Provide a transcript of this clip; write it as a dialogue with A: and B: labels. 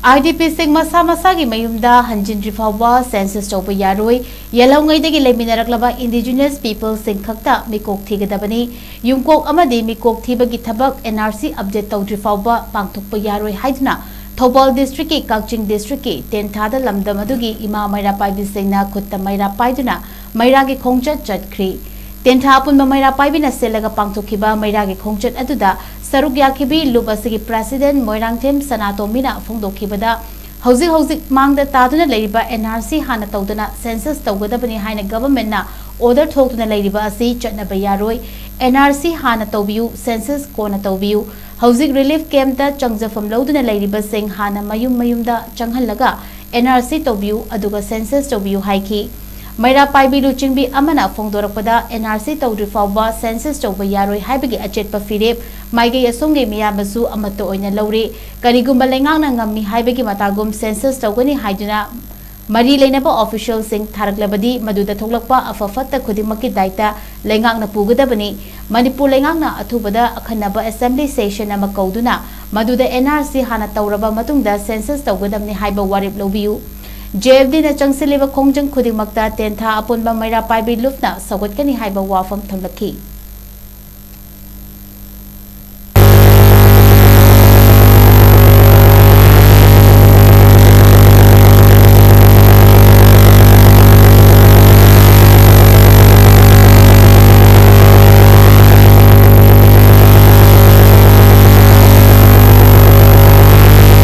A: IDPs Masagi Mayumda Hanjindribaphaoba Census Touba Yaroi Yelhou-Ngeidagi LEIMINARAKLABA Indigenous People KHAKTA MEEKOK THIGADABANI YUMKOK AMADI MEEKOK THIBAGI THABAK NRC update TOUDRIBAPHAOBA PANGTHOKPA YAROI HAIDUNA TOUBAL District ki KAKCHING District ki TENTHA da LAMDAM ADUGI ima MEIRA PAIBISING na KHUTTA MEIRA PAIDUNA MEIRA ki KHONGCHAT CHATKHARE TENTHA apunba MEIRA PAIBINA selaga pangthokhiba MEIRA ki KHONGCHAT aduda saruk yakibi lubasigi President Moirangthem Sanatomina phongdokhibada hauzik mangda taduna leiriba NRC hana tawduna census tawgadabani haina government na order thokduna leiriba asi chatnaba yaroi NRC hana tawbiu census kona tawbiu hauzik relief camp da changjafam loduna leiriba sing hana mayum mayumda changhallaga NRC tawbiu aduga census tawbiu haiki MEIRA PAIBI LUCHINGBI AMANA FONGDORAKPADA NRC TOUDRIBAPHAOBA Census TOUBA YAROI HAIBGI ACHETPA FIREP MAIGE YASONGGI MIYAMBASU AMATTA OINA LORE KARIGUMBA LEIꯉꯥꯛꯅ ꯉꯝꯃꯤ ꯍꯥꯏꯕꯒꯤ ꯃꯇꯥꯒꯨꯝ census ꯇꯧꯒꯅꯤ ꯍꯥꯏꯗꯨꯅ ꯃꯔꯤ ꯂꯩꯅꯕ officialsꯤꯡ ꯊꯥꯔꯛꯂꯕꯗꯤ ꯃꯗꯨꯗ ꯊꯣꯛꯂꯛꯄ ꯑꯐ-ꯐꯠꯇ ꯈꯨꯗꯤꯡꯃꯛꯀꯤ diet ꯂꯩꯉꯥꯛꯅ ꯄꯨꯒꯗꯕꯅꯤ ꯃꯅꯤꯄꯨꯔ ꯂꯩꯉꯥꯛꯅ ꯑꯊꯨꯕꯗ ꯑꯈꯟꯅꯕ assembly session ꯑꯃ ꯀꯧꯗꯨꯅ ꯃꯗꯨꯗ NRC ꯍꯥꯟꯅ ꯇꯧꯔꯕ ꯃꯇꯨꯡꯗ census ꯇꯧꯒꯗꯕꯅꯤ ꯍꯥꯏꯕ ꯋꯥꯔꯦꯞ ꯂꯧꯕꯤꯌꯨ JFD na changsileba khongjang khudingmakta TENTHA apunba MEIRA PAIBI lupna sagotkani haiba wafam thamlakhi